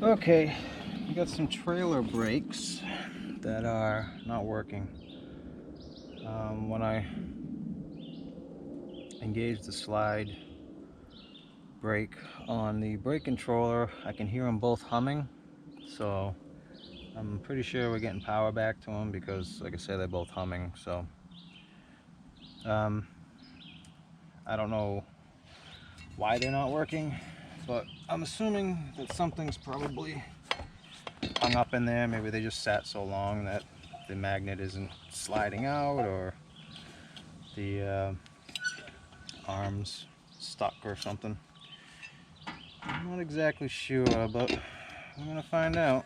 Okay, we got some trailer brakes that are not working. When I engage the slide brake on the brake controller, I can hear them both humming. So I'm pretty sure we're getting power back to them because, like I said, they're both humming. So I don't know why they're not working, but I'm assuming that something's probably hung up in there. Maybe they just sat so long that the magnet isn't sliding out, or the arms stuck or something. I'm not exactly sure, but I'm gonna find out.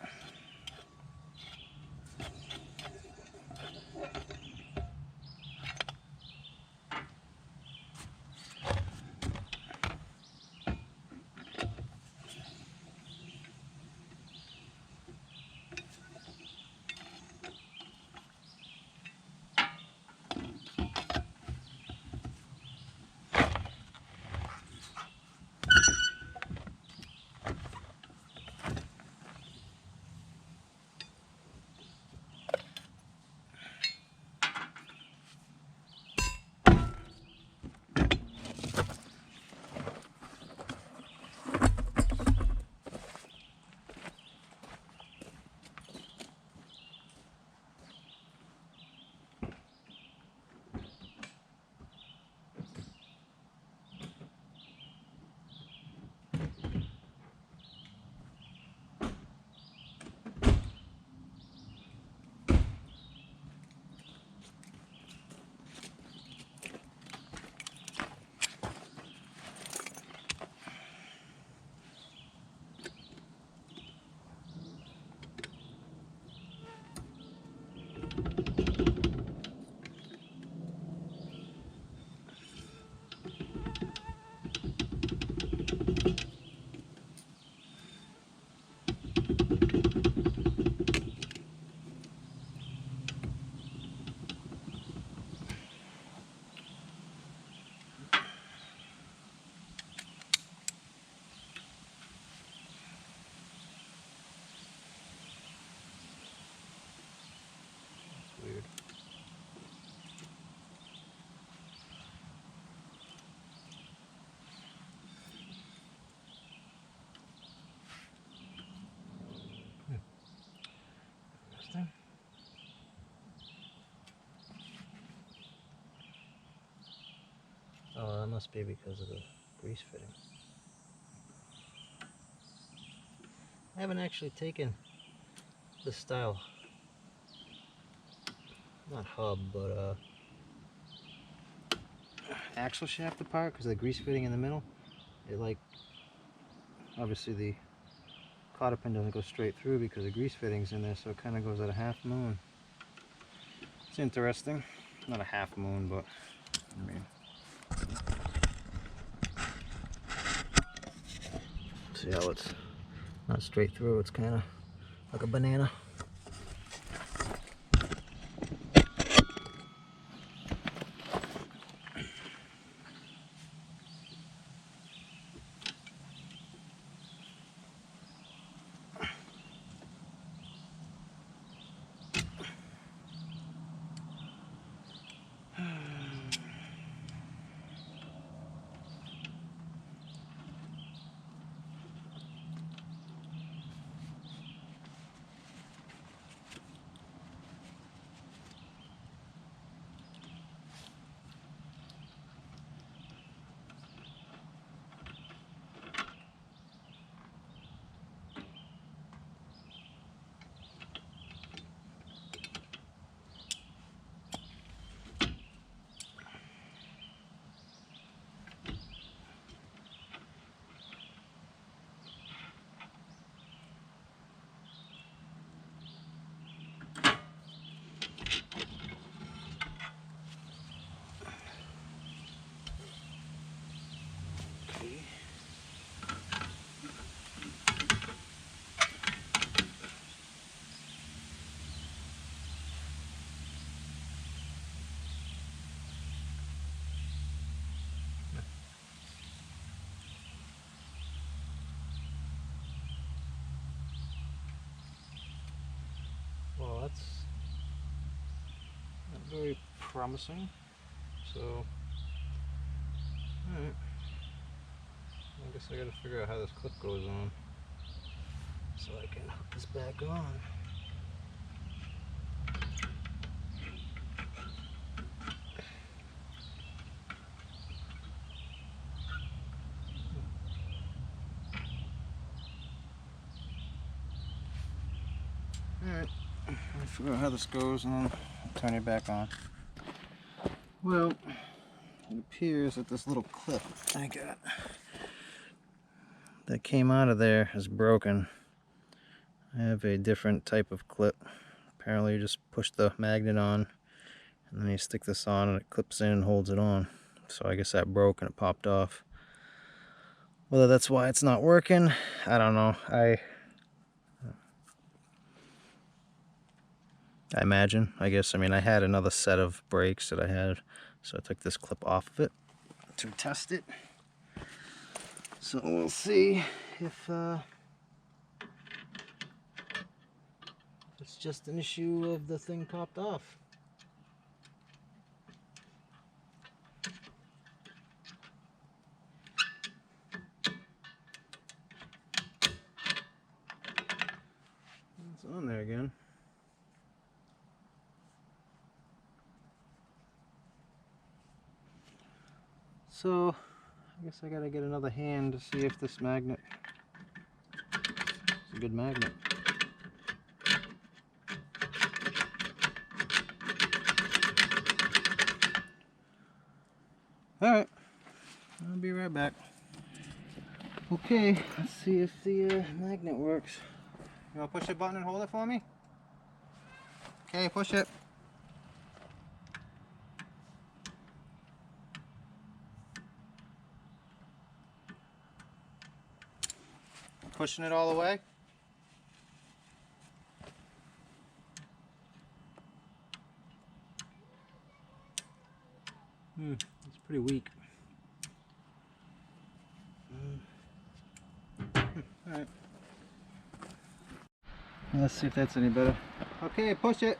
Weird. Interesting. Oh, that must be because of the grease fitting. I haven't actually taken this style, not hub, but axle shaft apart because of the grease fitting in the middle. It, like, obviously the cotter pin doesn't go straight through because the grease fitting's in there, so it kind of goes at a half moon. It's interesting. Not a half moon, but I mean, see how it's not straight through. It's kind of like a banana. that's not very promising. So, alright. I guess I gotta figure out how this clip goes on so I can hook this back on. Alright, I'll figure out how this goes and then I'll turn it back on. Well, it appears that this little clip I got that came out of there is broken. I have a different type of clip. Apparently you just push the magnet on and then you stick this on and it clips in and holds it on. So I guess that broke and it popped off. Whether that's why it's not working, I don't know. I imagine, I guess. I mean, I had another set of brakes that I had, so I took this clip off of it to test it. So we'll see if it's just an issue of the thing popped off. It's on there again. So I guess I gotta get another hand to see if this magnet is a good magnet. Alright, I'll be right back. Okay, let's see if the magnet works. You wanna push the button and hold it for me? Okay, push it. Pushing it all the way. It's pretty weak. Alright. Let's see if that's any better. Okay, push it.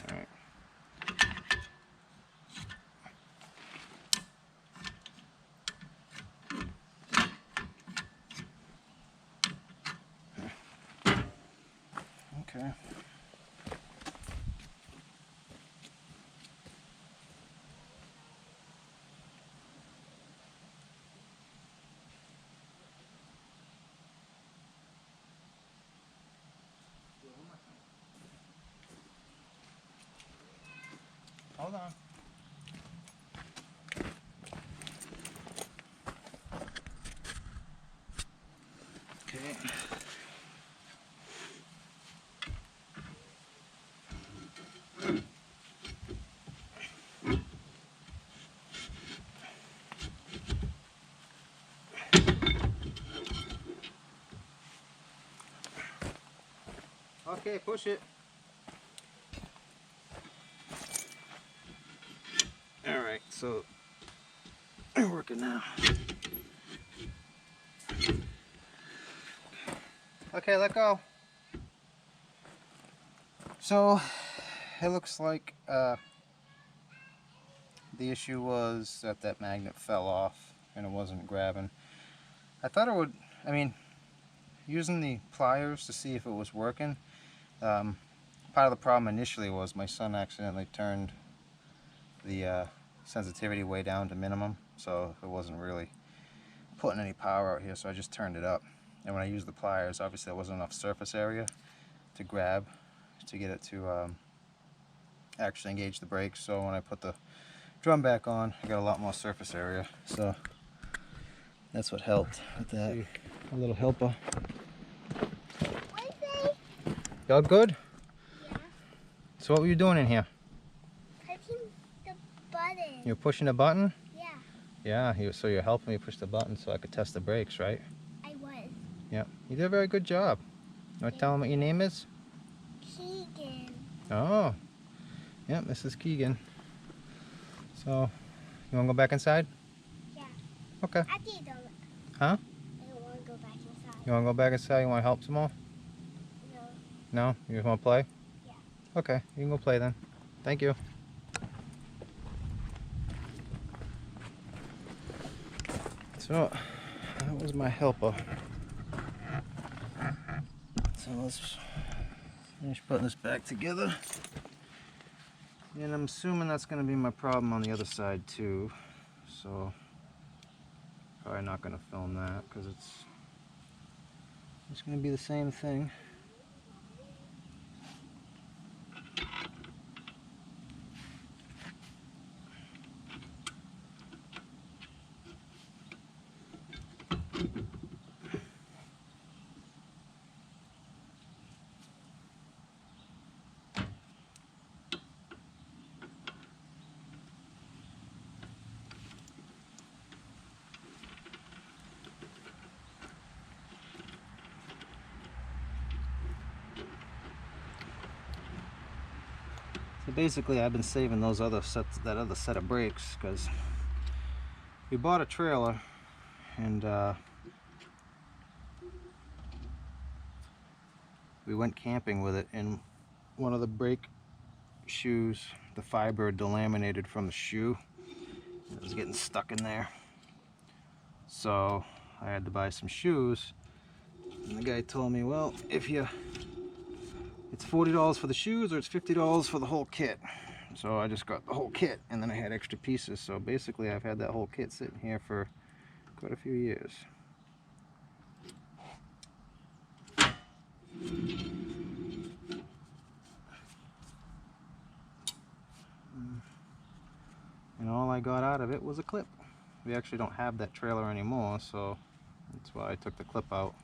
Alright. Okay. Hold on. Okay. Okay, push it. Alright, so we're working now. Okay, let go. So it looks like the issue was that that magnet fell off and it wasn't grabbing. I thought it would, I mean, using the pliers to see if it was working, part of the problem initially was my son accidentally turned the sensitivity way down to minimum, so it wasn't really putting any power out here, so I just turned it up. And when I used the pliers, obviously there wasn't enough surface area to grab to get it to actually engage the brakes. So when I put the drum back on, I got a lot more surface area, so that's what helped with that. A little helper. Y'all good? Yeah. So what were you doing in here? Pushing the button. You were pushing the button? Yeah. Yeah, so you're helping me push the button so I could test the brakes, right? I was. Yep. You did a very good job. You want to tell them what your name is? Keegan. Oh. Yep, this is Keegan. So, you want to go back inside? Yeah. Okay. I don't. Huh? I don't want to go back inside. You want to go back inside? You want to help some more? No? You just want to play? Yeah. Okay, you can go play then. Thank you. So, that was my helper. So let's finish putting this back together. And I'm assuming that's going to be my problem on the other side too. So, probably not going to film that because it's going to be the same thing. So basically I've been saving those other sets, that other set of brakes, because we bought a trailer and we went camping with it, and one of the brake shoes, the fiber delaminated from the shoe. It was getting stuck in there. So I had to buy some shoes, and the guy told me, well, it's $40 for the shoes or it's $50 for the whole kit. So I just got the whole kit, and then I had extra pieces. So basically I've had that whole kit sitting here for quite a few years. And all I got out of it was a clip. We actually don't have that trailer anymore, so that's why I took the clip out.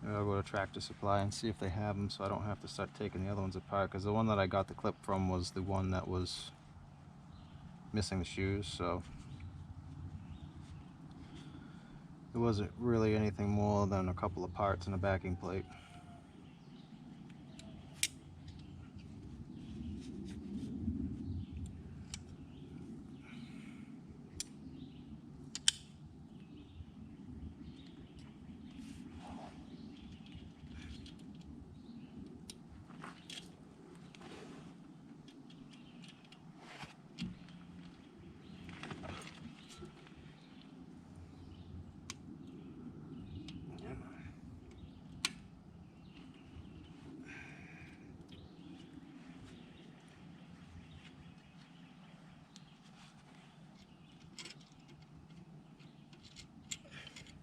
Maybe I'll go to Tractor Supply and see if they have them, so I don't have to start taking the other ones apart, because the one that I got the clip from was the one that was missing the shoes, so it wasn't really anything more than a couple of parts and a backing plate.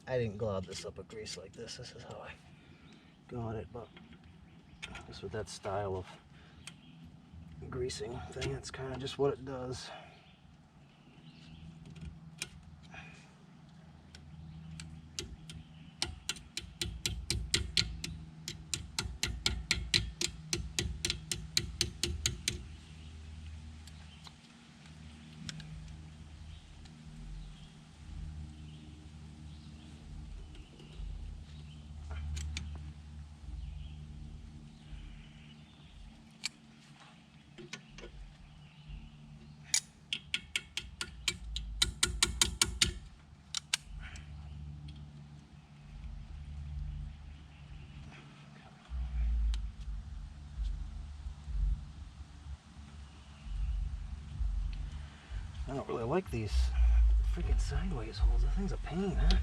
I didn't glob this up with grease like this. This is how I got it, but just with that style of greasing thing, it's kind of just what it does. I don't really like these freaking sideways holes. That thing's a pain, huh?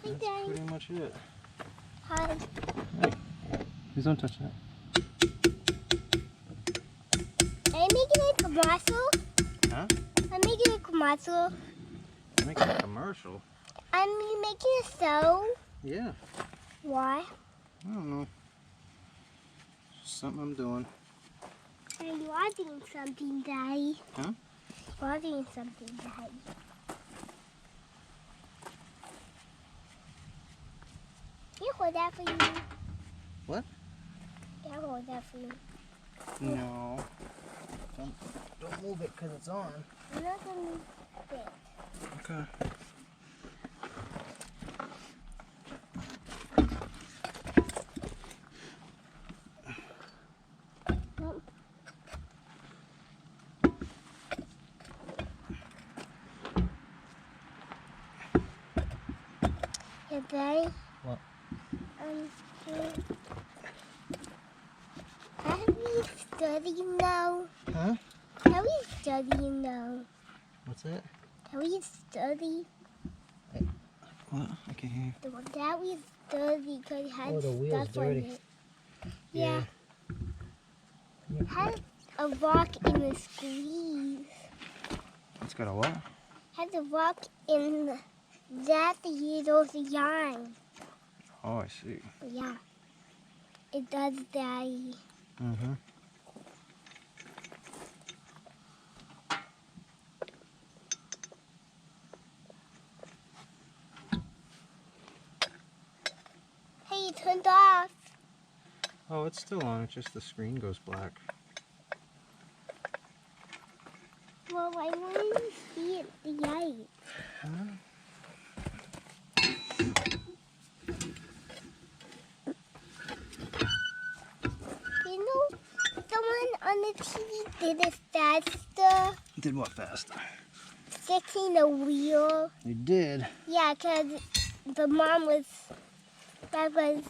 That's pretty much it. Hi. Hey, please don't touch that. Are you making a commercial? Huh? I'm making a commercial. You're making a commercial? I'm making a show. Yeah. Why? I don't know. Just something I'm doing. And you are doing something, Daddy. Huh? You are doing something, Daddy. Can you hold that for you? What? Yeah, hold that for you. No. Don't move it because it's on. I'm not gonna move it. Okay. Hey, Daddy. What? Are we studying now? Huh? Are we studying now? What's that? Can we study? What? I can't hear you. That we study because it had Oh, the wheel's stuff on dirty. it. Yeah. Had a rock in the squeeze. It's got a what? Had a rock in that the yarn. Oh, I see. Yeah. It does, Daddy. Mm-hmm. Hey, it turned off. Oh, it's still on. It's just the screen goes black. Well, I want to see it, the light. Huh? You know, someone on the TV did it faster, Did what faster? fixing the wheel. You did. Yeah, because the mom was, that was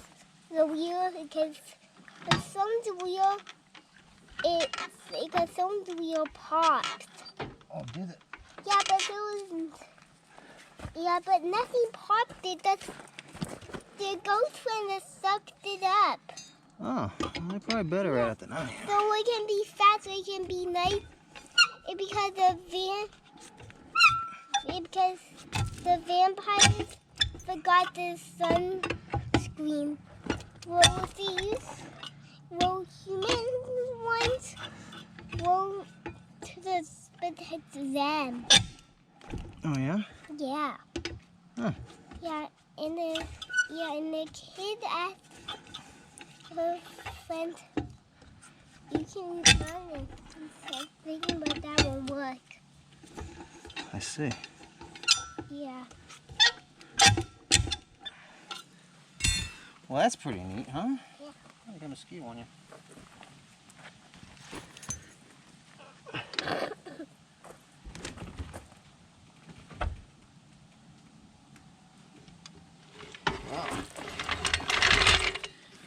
the wheel, because someone's wheel, because someone's wheel popped. Oh, did it? Yeah, but it was, yeah, but nothing popped it. That's, the ghost friend sucked it up. Oh, they're probably better at it than I am. So it can be fast, it can be nice. Because the vampires forgot the sunscreen. Well, these, well, human ones will protect them. Oh, yeah? Yeah. Huh. Yeah, and the kid asked her friend, you can return it. He said, thinking about that won't work. I see. Yeah. Well, that's pretty neat, huh? Yeah. I got a mosquito on you. Wow.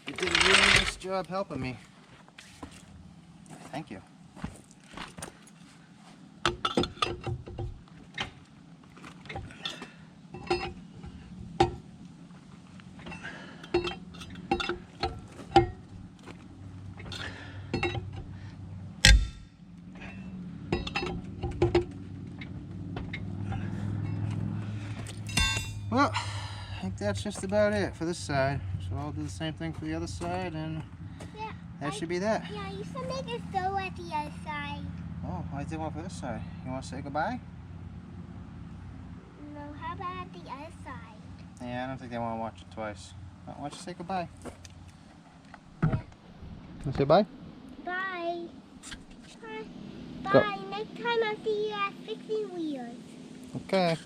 You did a really nice job helping me. Thank you. Well, I think that's just about it for this side. So I'll do the same thing for the other side, and Yeah. that should be that. Yeah, you should make it so at the other side. Oh, I did one for this side. You want to say goodbye? No, how about at the other side? Yeah, I don't think they want to watch it twice. Why don't you say goodbye? Yeah. Want to say bye? Bye. Bye. Go. Bye. Next time I'll see you at Fixing Wheels. Okay.